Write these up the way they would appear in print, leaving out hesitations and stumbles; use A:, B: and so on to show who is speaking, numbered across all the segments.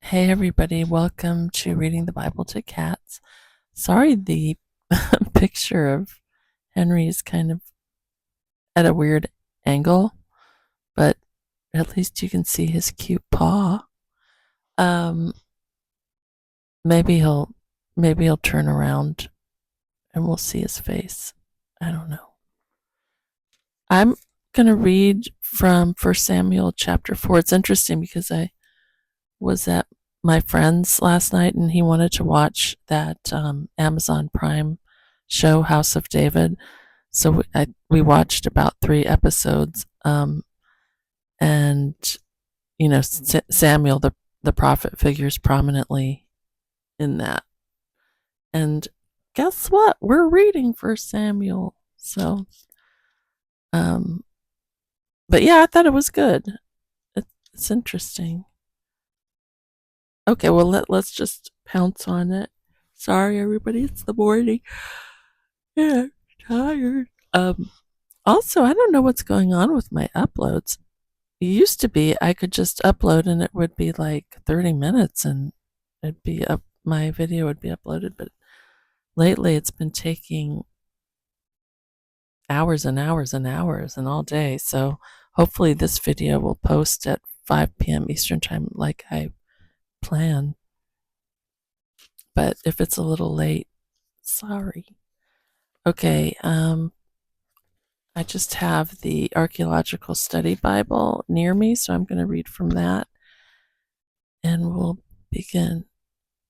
A: Hey everybody, welcome to Reading the Bible to Cats. Sorry the picture of Henry is kind of at a weird angle, but at least you can see his cute paw. Um maybe he'll turn around and we'll see his face. I don't know. I'm going to read from 1 Samuel chapter 4. It's interesting because I was at my friend's last night and he wanted to watch that Amazon Prime show House of David. So we watched about 3 episodes, and Samuel the prophet figures prominently in that. And guess what? We're reading First Samuel. So, um, but yeah, I thought it was good. It's interesting. Okay, well let's just pounce on it. Sorry, everybody, it's the morning. Yeah, I'm tired. Also, I don't know what's going on with my uploads. It used to be I could just upload and it would be like 30 minutes and it'd be up. My video would be uploaded, but lately it's been taking hours and hours and hours and all day. So hopefully this video will post at 5 p.m. Eastern time like I planned. But if it's a little late, sorry. Okay, I just have the Archaeological Study Bible near me, so I'm going to read from that. And we'll begin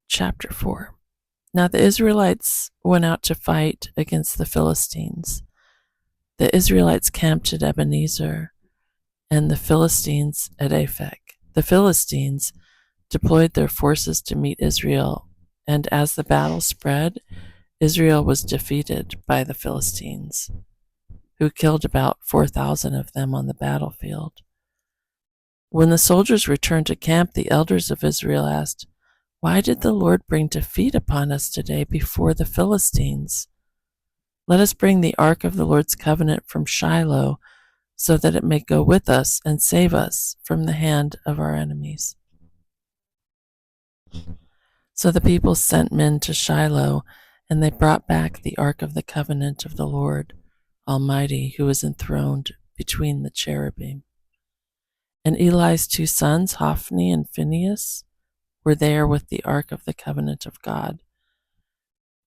A: chapter 4. Now the Israelites went out to fight against the Philistines. The Israelites camped at Ebenezer, and the Philistines at Aphek. The Philistines deployed their forces to meet Israel, and as the battle spread, Israel was defeated by the Philistines, who killed about 4,000 of them on the battlefield. When the soldiers returned to camp, the elders of Israel asked, "Why did the Lord bring defeat upon us today before the Philistines? Let us bring the ark of the Lord's covenant from Shiloh, so that it may go with us and save us from the hand of our enemies." So the people sent men to Shiloh, and they brought back the ark of the covenant of the Lord Almighty, who is enthroned between the cherubim. And Eli's 2 sons, Hophni and Phinehas, were there with the ark of the covenant of God.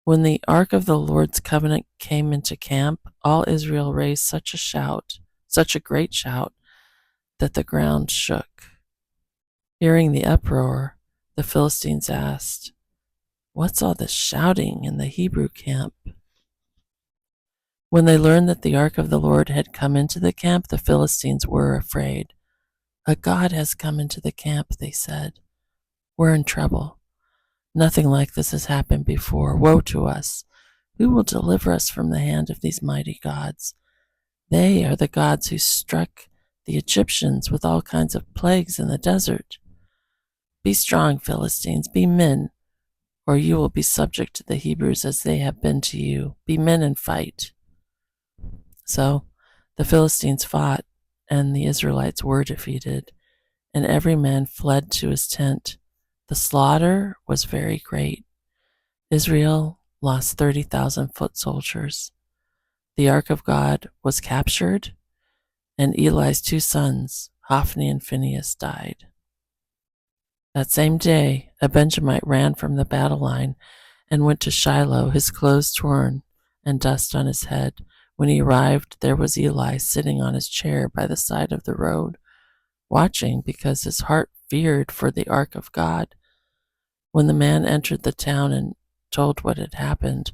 A: When the ark of the Lord's covenant came into camp, all Israel raised such a great shout, that the ground shook. Hearing the uproar, the Philistines asked, "What's all this shouting in the Hebrew camp?" When they learned that the ark of the Lord had come into the camp, the Philistines were afraid. "A god has come into the camp," they said. "We're in trouble. Nothing like this has happened before. Woe to us! Who will deliver us from the hand of these mighty gods? They are the gods who struck the Egyptians with all kinds of plagues in the desert. Be strong, Philistines, be men, or you will be subject to the Hebrews as they have been to you. Be men and fight." So the Philistines fought, and the Israelites were defeated, and every man fled to his tent. The slaughter was very great. Israel lost 30,000 foot soldiers. The ark of God was captured, and Eli's 2 sons, Hophni and Phinehas, died. That same day, a Benjamite ran from the battle line and went to Shiloh, his clothes torn and dust on his head. When he arrived, there was Eli sitting on his chair by the side of the road, watching because his heart feared for the ark of God. When the man entered the town and told what had happened,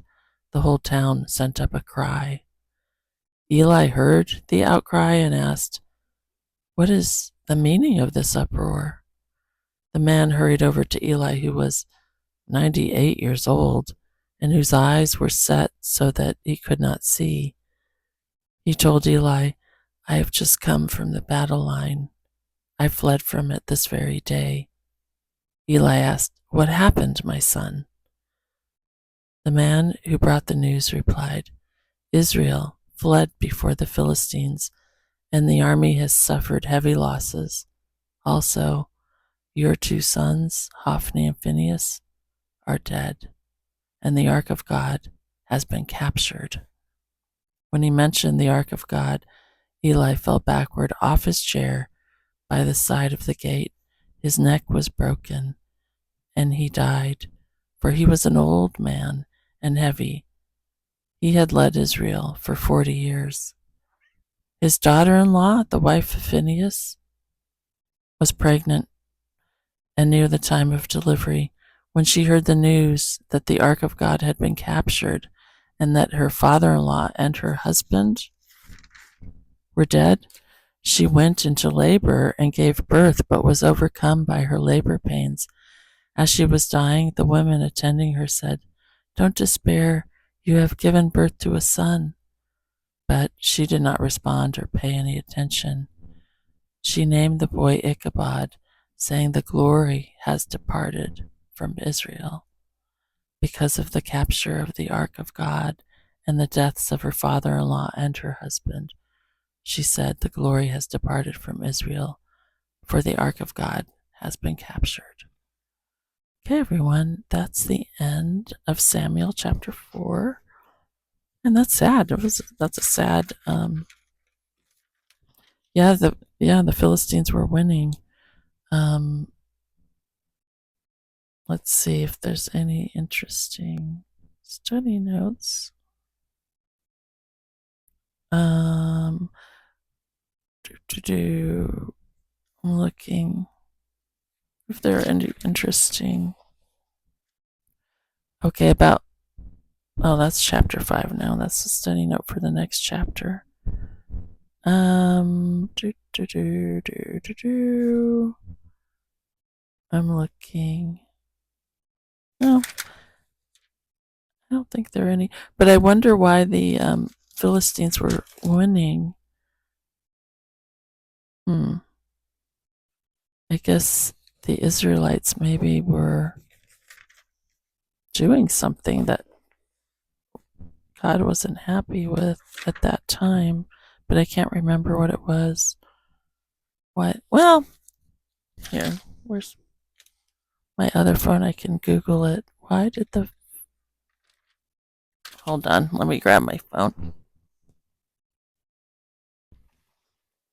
A: the whole town sent up a cry. Eli heard the outcry and asked, "What is the meaning of this uproar?" The man hurried over to Eli, who was 98 years old and whose eyes were set so that he could not see. He told Eli, "I have just come from the battle line. I fled from it this very day." Eli asked, "What happened, my son?" The man who brought the news replied, "Israel fled before the Philistines, and the army has suffered heavy losses. Also, Your 2 sons, Hophni and Phinehas, are dead, and the ark of God has been captured." When he mentioned the ark of God, Eli fell backward off his chair by the side of the gate. His neck was broken, and he died, for he was an old man and heavy. He had led Israel for 40 years. His daughter-in-law, the wife of Phinehas, was pregnant and near the time of delivery. When she heard the news that the ark of God had been captured and that her father-in-law and her husband were dead, she went into labor and gave birth, but was overcome by her labor pains. As she was dying, the women attending her said, "Don't despair, you have given birth to a son." But she did not respond or pay any attention. She named the boy Ichabod, saying, "The glory has departed from Israel." Because of the capture of the ark of God and the deaths of her father-in-law and her husband, she said, "The glory has departed from Israel, for the ark of God has been captured." Okay, everyone, that's the end of Samuel chapter 4. And that's sad. That's a sad the Philistines were winning. Let's see if there's any interesting study notes. I'm looking if there are any interesting. Okay, that's chapter 5 now. That's the study note for the next chapter. I'm looking. No, I don't think there are any. But I wonder why the Philistines were winning. I guess the Israelites maybe were doing something that God wasn't happy with at that time, but I can't remember what it was. What? Well, here, where's my other phone? I can Google it. Why did the... Hold on, let me grab my phone.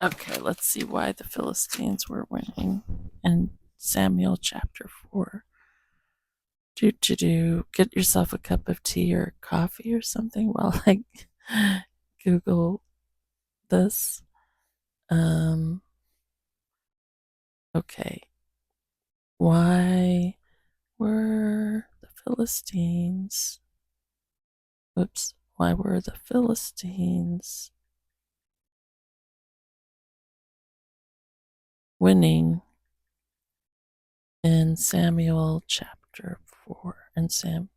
A: Okay, let's see why the Philistines were winning in Samuel chapter 4. Get yourself a cup of tea or coffee or something while I Google this. Okay. Why were the Philistines... Oops. Why were the Philistines winning in Samuel chapter 4? And Samuel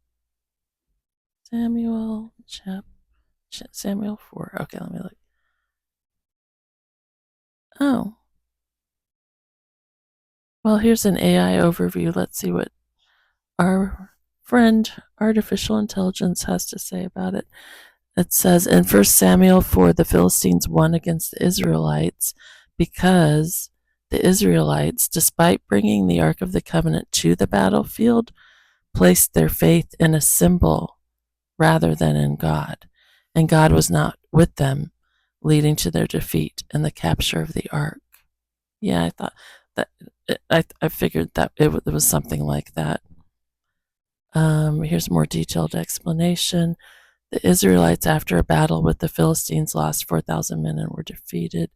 A: 4. Okay, let me look. Oh. Well, here's an AI overview. Let's see what our friend artificial intelligence has to say about it. It says in 1 Samuel 4, the Philistines won against the Israelites because the Israelites, despite bringing the Ark of the Covenant to the battlefield, placed their faith in a symbol rather than in God, and God was not with them, leading to their defeat and the capture of the Ark. Yeah, I thought that I figured that it was something like that. Here's a more detailed explanation. The Israelites, after a battle with the Philistines, lost 4,000 men and were defeated.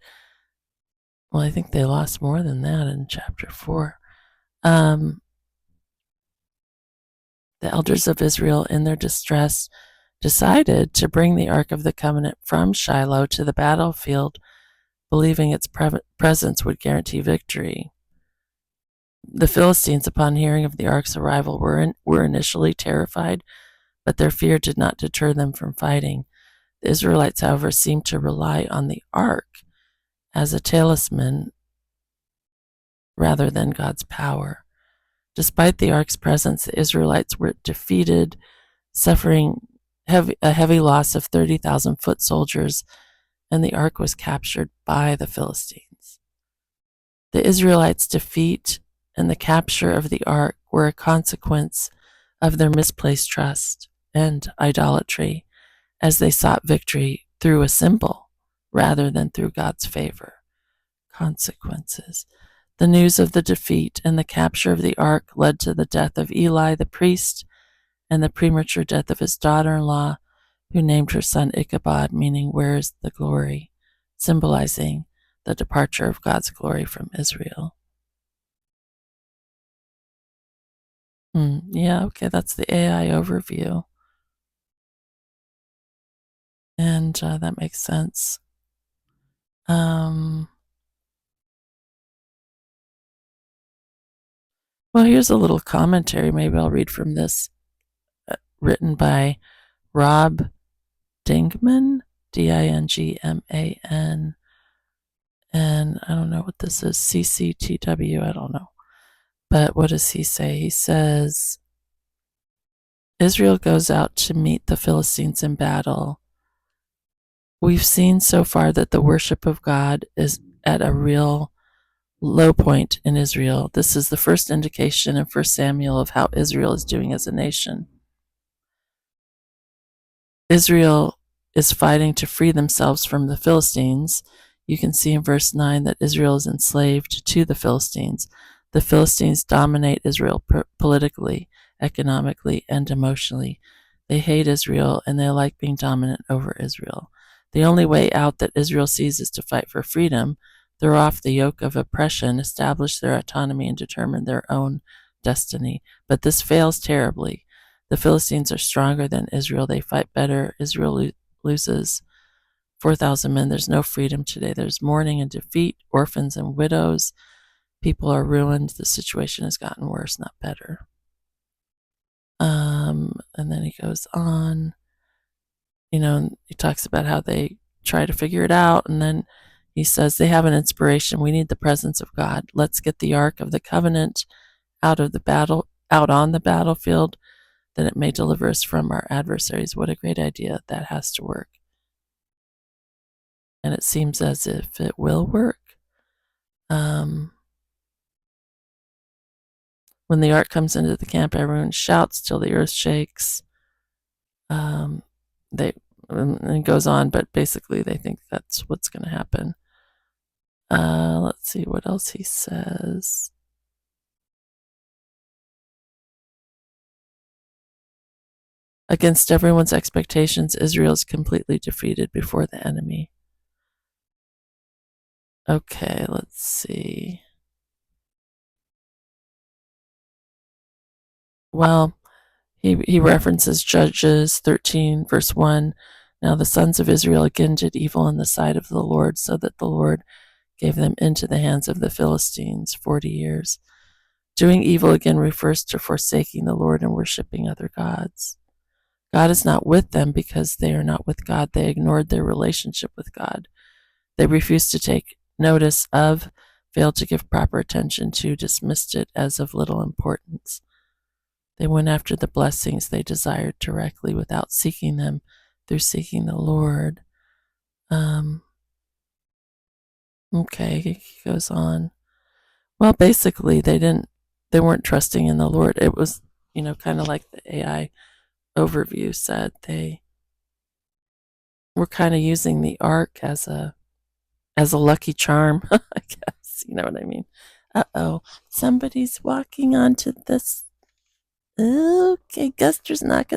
A: Well, I think they lost more than that in chapter 4. The elders of Israel, in their distress, decided to bring the Ark of the Covenant from Shiloh to the battlefield, believing its presence would guarantee victory. The Philistines, upon hearing of the Ark's arrival, were initially terrified, but their fear did not deter them from fighting. The Israelites, however, seemed to rely on the Ark as a talisman rather than God's power. Despite the Ark's presence, the Israelites were defeated, suffering a heavy loss of 30,000 foot soldiers, and the Ark was captured by the Philistines. The Israelites' defeat and the capture of the ark were a consequence of their misplaced trust and idolatry, as they sought victory through a symbol rather than through God's favor. Consequences. The news of the defeat and the capture of the ark led to the death of Eli the priest and the premature death of his daughter-in-law, who named her son Ichabod, meaning "where is the glory?", symbolizing the departure of God's glory from Israel. Yeah, okay, that's the AI overview. And that makes sense. Well, here's a little commentary. Maybe I'll read from this, written by Rob Dingman, Dingman. And I don't know what this is, CCTW, I don't know. But what does he say? He says, Israel goes out to meet the Philistines in battle. We've seen so far that the worship of God is at a real low point in Israel. This is the first indication in 1 Samuel of how Israel is doing as a nation. Israel is fighting to free themselves from the Philistines. You can see in verse 9 that Israel is enslaved to the Philistines. The Philistines dominate Israel politically, economically, and emotionally. They hate Israel and they like being dominant over Israel. The only way out that Israel sees is to fight for freedom, throw off the yoke of oppression, establish their autonomy, and determine their own destiny. But this fails terribly. The Philistines are stronger than Israel. They fight better. Israel loses 4,000 men. There's no freedom today. There's mourning and defeat, orphans and widows. People are ruined. The situation has gotten worse, not better. And then he goes on. He talks about how they try to figure it out, and then he says they have an inspiration. We need the presence of God. Let's get the Ark of the Covenant out on the battlefield, then it may deliver us from our adversaries. What a great idea. That has to work. And it seems as if it will work. When the ark comes into the camp, everyone shouts till the earth shakes. And it goes on, but basically they think that's what's going to happen. Let's see what else he says. Against everyone's expectations, Israel is completely defeated before the enemy. Okay, let's see. Well, he references Judges 13, verse 1. Now the sons of Israel again did evil in the sight of the Lord, so that the Lord gave them into the hands of the Philistines 40 years. Doing evil again refers to forsaking the Lord and worshiping other gods. God is not with them because they are not with God. They ignored their relationship with God. They refused to take notice of, failed to give proper attention to, dismissed it as of little importance. They went after the blessings they desired directly without seeking them through seeking the Lord. Okay, he goes on. Well, basically, they weren't trusting in the Lord. It was, kind of like the AI overview said. They were kind of using the ark as a lucky charm, I guess. You know what I mean? Uh-oh, somebody's walking onto this. Okay, Guster's not going